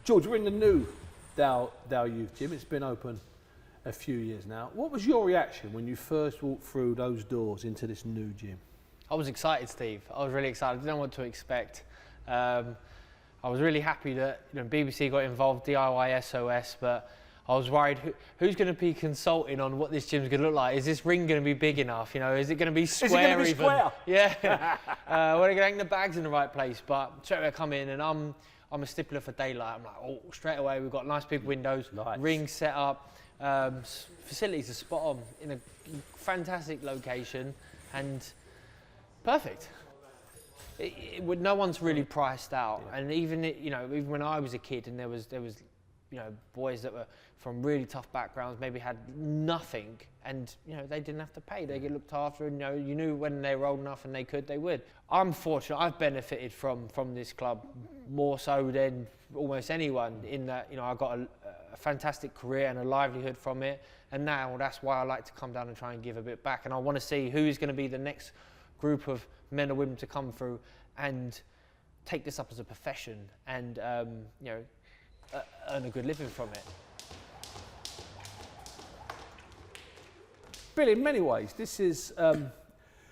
George, we're in the new Dale Youth Gym. It's been open a few years now. What was your reaction when you first walked through those doors into this new gym? I was excited, Steve. I was really excited. I didn't know what to expect. I was really happy that BBC got involved, DIY SOS, but I was worried who's going to be consulting on what this gym's going to look like. Is this ring going to be big enough? Is it going to be square? Is it going to be even? Square? Yeah. We're going to hang the bags in the right place. But straight away I come in and I'm a stippler for daylight. I'm like, oh, straight away we've got nice big windows, ring set up, facilities are spot on in a fantastic location and perfect. No one's really priced out, and even even when I was a kid and there was boys that were from really tough backgrounds, maybe had nothing, and they didn't have to pay. They get looked after, and you knew when they were old enough and they would. I'm fortunate. I've benefited from this club more so than almost anyone, in that I got a fantastic career and a livelihood from it, and now that's why I like to come down and try and give a bit back. And I want to see who's going to be the next group of men or women to come through and take this up as a profession and earn a good living from it. Bill, in many ways, this is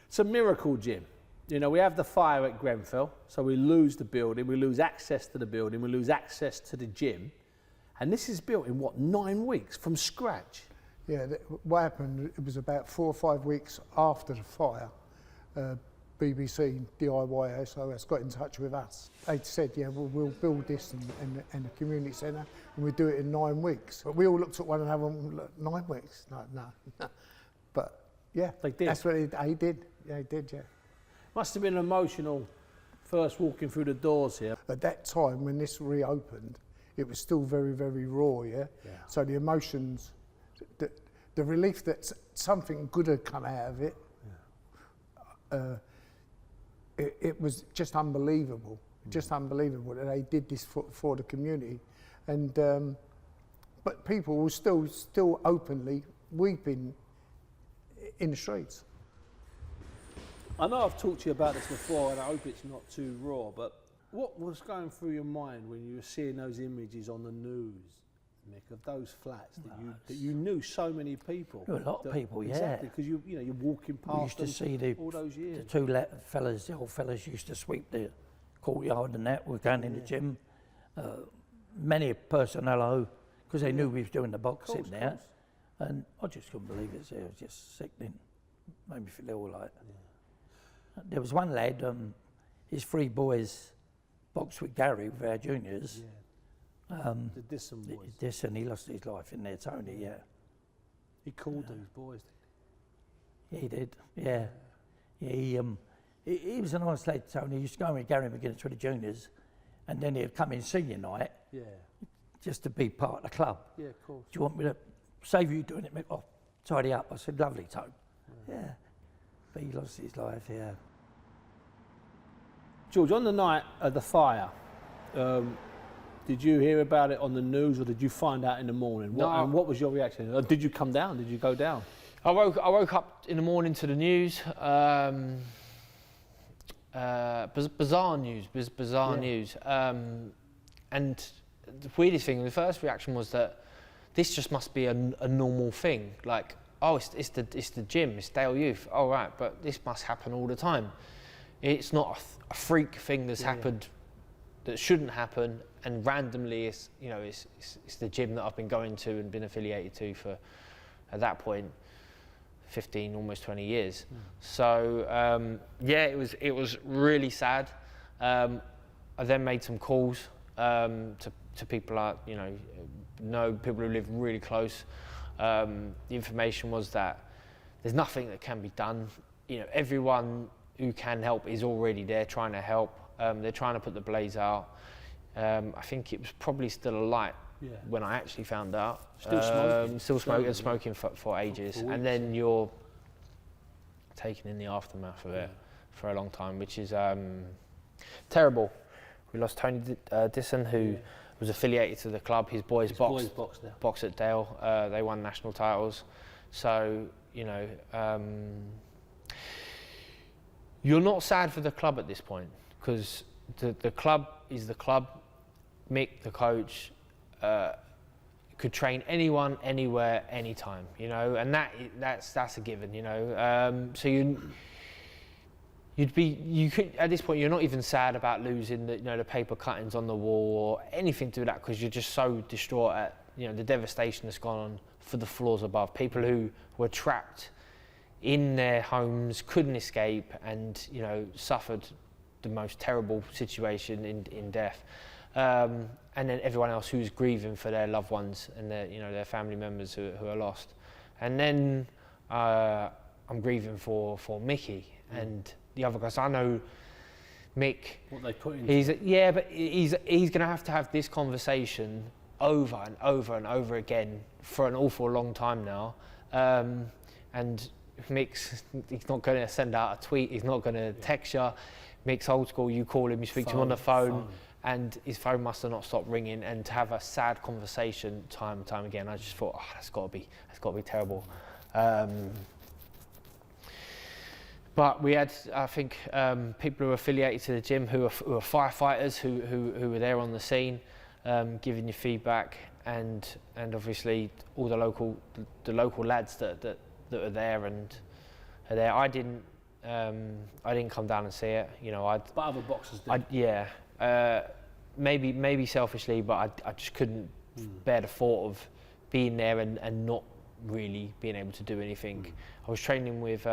it's a miracle gym. We have the fire at Grenfell, so we lose the building, we lose access to the building, we lose access to the gym, and this is built in 9 weeks from scratch? Yeah, what happened, it was about 4 or 5 weeks after the fire. BBC, DIY SOS got in touch with us. They said, yeah, we'll build this in the community centre and we'll do it in 9 weeks. But we all looked at one another and looked, 9 weeks? No. But yeah, they did. That's what they did. Yeah, they did, yeah. Must have been emotional first walking through the doors here. At that time, when this reopened, it was still very, very raw, yeah? So the emotions, the relief that something good had come out of it, it was just unbelievable, that they did this for the community, and but people were still openly weeping in the streets. I know I've talked to you about this before, and I hope it's not too raw, but what was going through your mind when you were seeing those images on the news, Mick, of those flats that you knew so many people? A lot of people, yeah. Exactly, because you're walking past we used to see all those years. The the old fellas used to sweep the courtyard and that. We're going in the gym. Many personnel, because they knew we was doing the boxing there. And I just couldn't believe it. It was just sickening. Made me feel ill like. Yeah. There was one lad, his 3 boys boxed with Gary, with our juniors. Yeah. The Disson boys. Disson, he lost his life in there, Tony, yeah. He called those boys, didn't he? He did, yeah. He was a nice lad, Tony. He used to go with Gary McGinnis for the juniors, and then he'd come in senior night, just to be part of the club. Yeah, of course. Do you want me to save you doing it, Mick? Oh, tidy up. I said, lovely, Tone. Yeah. But he lost his life, yeah. George, on the night of the fire, did you hear about it on the news, or did you find out in the morning? No. And what was your reaction? Did you come down? Did you go down? I woke up in the morning to the news. Bizarre news. And the weirdest thing, the first reaction was that this just must be a normal thing. Like, oh, it's the gym, it's Dale Youth. Oh, right, but this must happen all the time. It's not a freak thing that's happened that shouldn't happen, and randomly it's the gym that I've been going to and been affiliated to for, at that point, 15, almost 20 years. So it was really sad. I then made some calls to people people who live really close. The information was that there's nothing that can be done. Everyone who can help is already there trying to help. They're trying to put the blaze out. I think it was probably still alight when I actually found out. Still smoking for ages. And then you're taken in the aftermath of it for a long time, which is terrible. We lost Tony Disson, who was affiliated to the club. His boys boxed at Dale. They won national titles. So, you're not sad for the club at this point, because the club is the club. Mick, the coach, could train anyone, anywhere, anytime, you know, and that's a given, you know. So you could at this point you're not even sad about losing the paper cuttings on the wall or anything to do with that, because you're just so distraught at the devastation that's gone on for the floors above. People who were trapped in their homes, couldn't escape, and suffered the most terrible situation in death. And then everyone else who's grieving for their loved ones and their family members who are lost. And then I'm grieving for Mickey and the other guys. I know Mick. What they put in. He's going to have this conversation over and over and over again for an awful long time now. And Mick's, he's not going to send out a tweet. He's not going to text you. Mick's old school. You call him, you speak to him on the phone. And his phone must have not stopped ringing, and to have a sad conversation time and time again, I just thought, that's got to be terrible. But we had, I think, people who are affiliated to the gym who are firefighters who were there on the scene, giving you feedback, and obviously all the local lads that are there and are there. I didn't come down and see it, but other boxers did. Maybe selfishly, but I just couldn't bear the thought of being there and not really being able to do anything. I was training with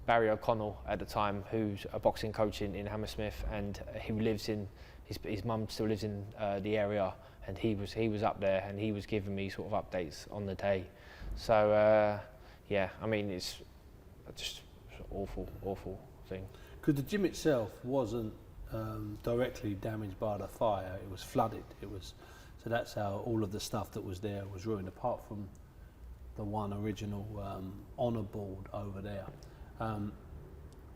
Barry O'Connell at the time, who's a boxing coach in Hammersmith, and he lives in his mum still lives in the area, and he was up there, and he was giving me sort of updates on the day. So I mean, it's just an awful thing. Because the gym itself wasn't directly damaged by the fire, it was flooded. So that's how all of the stuff that was there was ruined, apart from the one original honour board over there.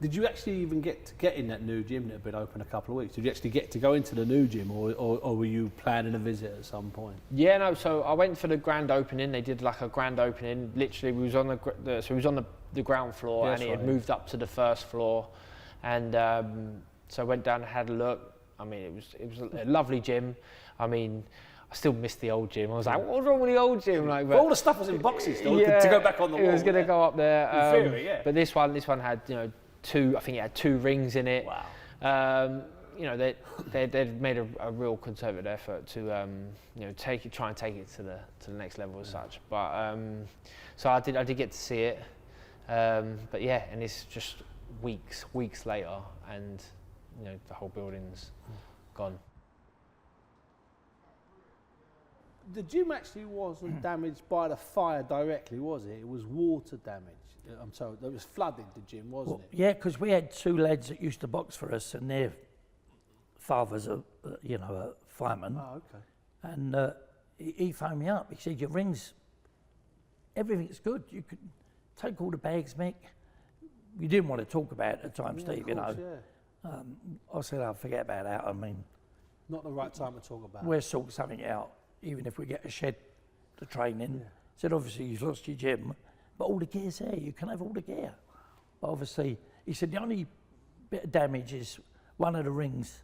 Did you actually even get in that new gym that had been open a couple of weeks? Did you actually get to go into the new gym, or were you planning a visit at some point? Yeah, no. So I went for the grand opening. They did like a grand opening. Literally, we was on the ground floor, and it had moved up to the first floor, and so I went down and had a look. I mean, it was a lovely gym. I mean, I still miss the old gym. I was like, what's wrong with the old gym? Like, but all the stuff was in boxes still, to go back on the wall. It was going to go up there. In theory, yeah. But this one had, I think it had 2 rings in it. Wow. They'd made a real concerted effort to, try and take it to the next level as such. But so I did get to see it. But yeah, and it's just weeks later, and the whole building's gone. The gym actually wasn't damaged by the fire directly, was it? It was water damage. I'm sorry, it was flooded, the gym, wasn't it? Yeah, because we had 2 lads that used to box for us, and their father's a fireman. Oh, okay. And he phoned me up. He said, your rings, everything's good. You could take all the bags, Mick. We didn't want to talk about it at the time, Steve, course, yeah. I said, I'll forget about that. I mean, not the right time to talk about it. We'll sort something out, even if we get a shed to train in. Yeah. Said, obviously, you've lost your gym, but all the gear's there. You can have all the gear. But obviously, he said, the only bit of damage is one of the rings,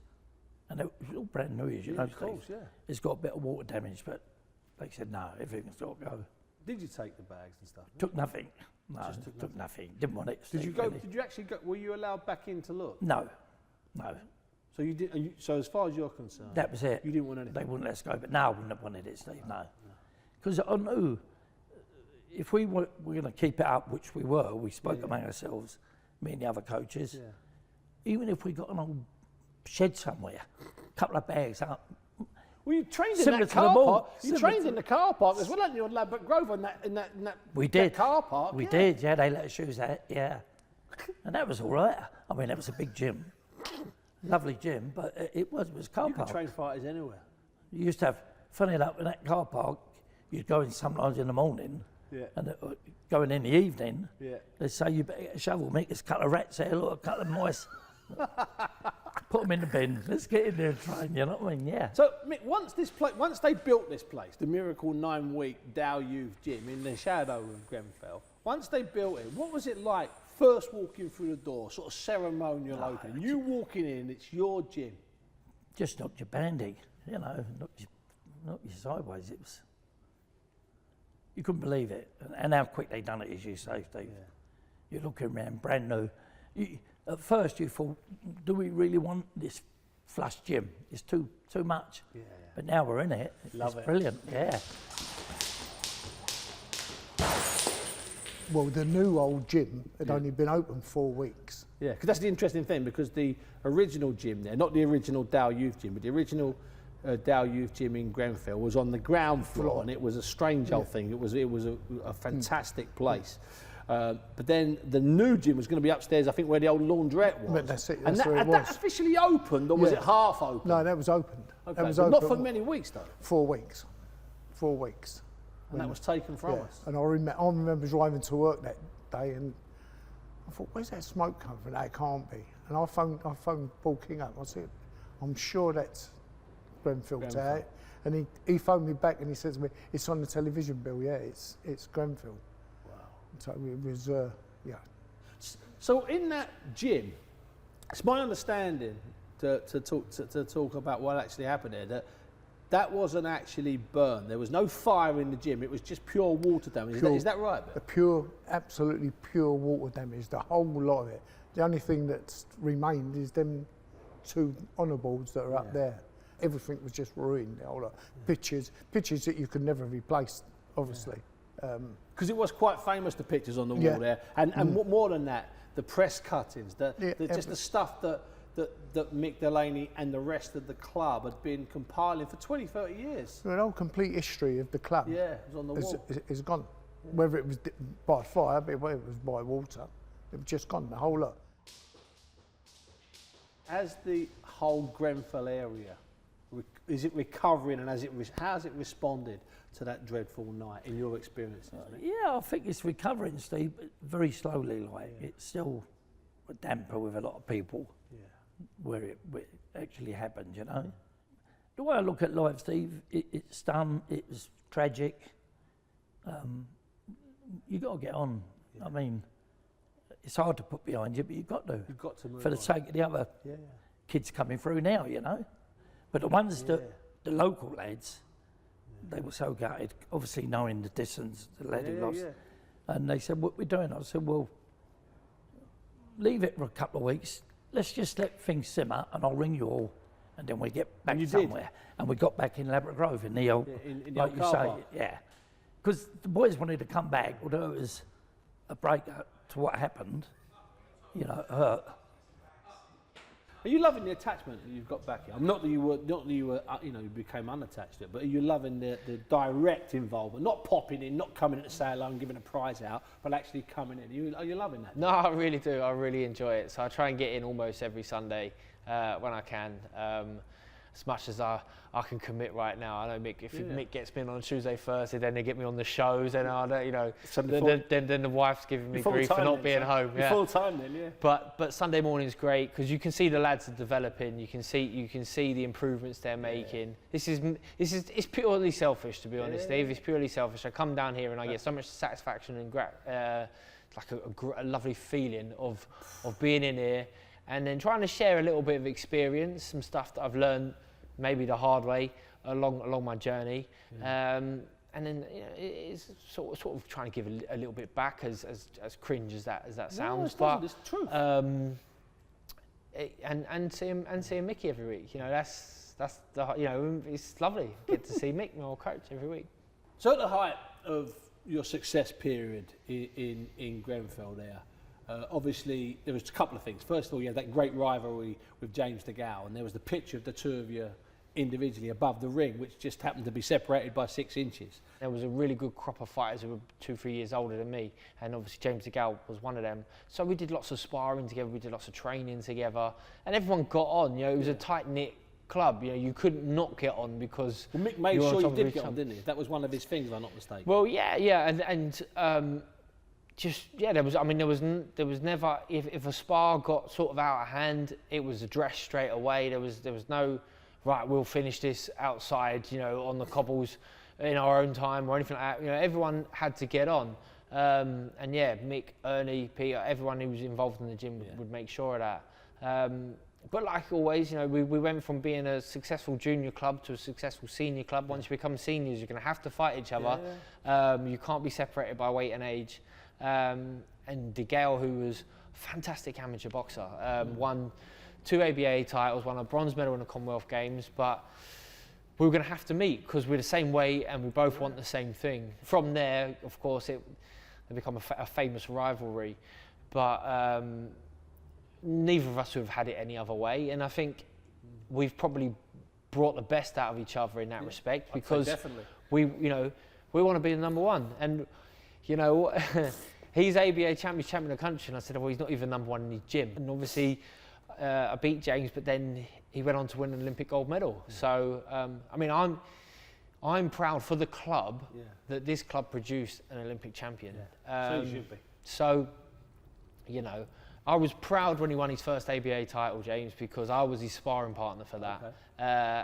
and it was all brand new, as you know, of course, Steve. Yeah. It's got a bit of water damage, but they said, no, everything's got to go. Did you take the bags and stuff? Took nothing. No, just took nothing. Didn't want it. Did you go? Really. Did you actually go? Were you allowed back in to look? No. So you did. So as far as you're concerned, that was it. You didn't want anything. They wouldn't let us go, but no, I wouldn't have wanted it, Steve. No, because I knew if we were going to keep it up, which we were, we spoke among ourselves, me and the other coaches. Yeah. Even if we got an old shed somewhere, a couple of bags up. Well, you trained in that car park. You trained in the car park as well, hadn't you, on Ladbroke Grove, in that we did. That car park. We did, yeah. They let us use that, yeah. And that was all right. I mean, that was a big gym, lovely gym, but it was car park. You could train fighters anywhere. You used to have, funny enough, in that car park, you'd go in sometimes in the morning, and going in the evening. Yeah. They'd say you better get a shovel, make us a couple of rats there, look, a couple of mice. Put them in the bin. Let's get in there and train. You know what I mean? Yeah. So Mick, once they built this place, the Miracle 9-week Dow Youth Gym in the shadow of Grenfell. Once they built it, what was it like? First walking through the door, sort of ceremonial opening. You walking in, it's your gym. Just knocked your bandy. you know, knock you sideways. It was, you couldn't believe it, and how quick they done it, as you say, Steve. Yeah. You're looking around, brand new. At first you thought, do we really want this flush gym? It's too much. Yeah. But now we're in it. Love it's it. Brilliant, yeah. Well, the new old gym had only been open 4 weeks. Yeah, because that's the interesting thing, because the original gym there, not the original Dow Youth Gym, but the original Dow Youth Gym in Grenfell was on the ground floor, and it was a strange old thing. It was a fantastic place. But then the new gym was going to be upstairs, I think, where the old laundrette was. But that's it, and that's where it had was. that officially opened, or was Yeah. it half open? No, that was opened. Okay, That was but open not for many weeks, though. 4 weeks. 4 weeks. And that was taken from us. And I remember driving to work that day, and I thought, where's that smoke coming from? That can't be. And I phoned Paul King up. I said, I'm sure that's Grenfell Tower. And he phoned me back and he said to me, it's on the television bill. Yeah, it's Grenfell. Wow. So it was, yeah. So in that gym, it's my understanding to talk about what actually happened there, that wasn't actually burned. There was no fire in the gym. It was just pure water damage. Is that right, Bill? Absolutely pure water damage, the whole lot of it. The only thing that's remained is them 2 honour boards that are up there. Everything was just ruined. The whole lot. Pictures that you could never replace, obviously. Because it was quite famous, the pictures on the wall there. And more than that, the press cuttings, just the stuff that Mick Delaney and the rest of the club had been compiling for 20, 30 years. The whole complete history of the club it was on the wall. is gone. Yeah. Whether it was by fire, whether it was by water, it was just gone, the whole lot. As the whole Grenfell area, is it recovering, and how has it responded to that dreadful night in your experience? Yeah, I think it's recovering, Steve, but very slowly. It's still a damper with a lot of people where it actually happened, you know. The way I look at life, Steve, it's done, it was tragic. You got to get on. I mean, it's hard to put behind you, but you've got to. You've got to move for the on. sake of the other kids coming through now, you know. But the ones that, the local lads, they were so gutted, obviously knowing the distance the lad who lost. And they said, what we're doing? I said, well, leave it for a couple of weeks. Let's just let things simmer and I'll ring you all and then we get back somewhere. And we got back in Labrador Grove in the old, like you say, Because the boys wanted to come back, although it was a break to what happened, you know, hurt. Are you loving the attachment that you've got back here? Not that you were, you became unattached to it, but are you loving the direct involvement? Not popping in, not coming in to say hello and giving a prize out, but actually coming in. Are you loving that? No, I really do. I really enjoy it. So I try and get in almost every Sunday when I can. As much as I can commit right now. I know Mick, if Mick gets me in on Tuesday, Thursday, then they get me on the shows, and then the wife's giving me grief for not being home. You're full time then, yeah. But Sunday morning's great because you can see the lads are developing. You can see the improvements they're making. It's purely selfish, to be honest, Steve. It's purely selfish. I come down here and I get so much satisfaction and like a lovely feeling of being in here, and then trying to share a little bit of experience, some stuff that I've learned maybe the hard way along my journey, and then it's sort of trying to give a little bit back, as cringe as that sounds, but it's true. And seeing Mickey every week, that's the it's lovely. Get to see Mick, my coach, every week. So at the height of your success period in Grenfell there. Obviously, there was a couple of things. First of all, you had that great rivalry with James DeGale, and there was the picture of the two of you individually above the ring, which just happened to be separated by 6 inches. There was a really good crop of fighters who were 2-3 years older than me, and obviously James DeGale was one of them. So we did lots of sparring together, we did lots of training together, and everyone got on. It was a tight-knit club. You couldn't not get on because... Well, Mick made sure you did get on, didn't he? That was one of his things, if I'm not mistaken. Well, yeah, and there was never, if a spar got sort of out of hand, it was addressed straight away. There was no, right, we'll finish this outside, on the cobbles in our own time or anything like that. Everyone had to get on. Mick, Ernie, Peter, everyone who was involved in the gym would make sure of that. But like always, you know, we went from being a successful junior club to a successful senior club. Once you become seniors, you're going to have to fight each other. You can't be separated by weight and age. And De Gale, who was a fantastic amateur boxer, won 2 ABA titles, won a bronze medal in the Commonwealth Games, but we were going to have to meet because we're the same weight and we both want the same thing. From there, of course, it become a famous rivalry, but neither of us would have had it any other way, and I think we've probably brought the best out of each other in that respect, because we want to be the number one, and you know, he's ABA champion of the country, and I said, well, he's not even number one in his gym, and obviously I beat James, but then he went on to win an Olympic gold medal. So I mean, I'm proud for the club that this club produced an Olympic champion. So you should be. So, you know, I was proud when he won his first ABA title, James, because I was his sparring partner for that.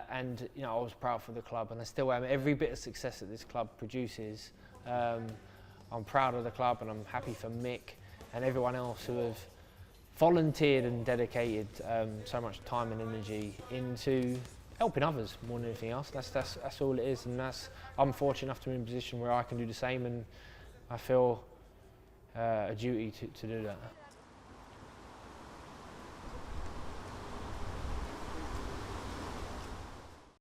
And, you know, I was proud for the club, and I still am. Every bit of success that this club produces, I'm proud of the club, and I'm happy for Mick and everyone else who have volunteered and dedicated so much time and energy into helping others more than anything else. That's all it is, and I'm fortunate enough to be in a position where I can do the same, and I feel a duty to do that.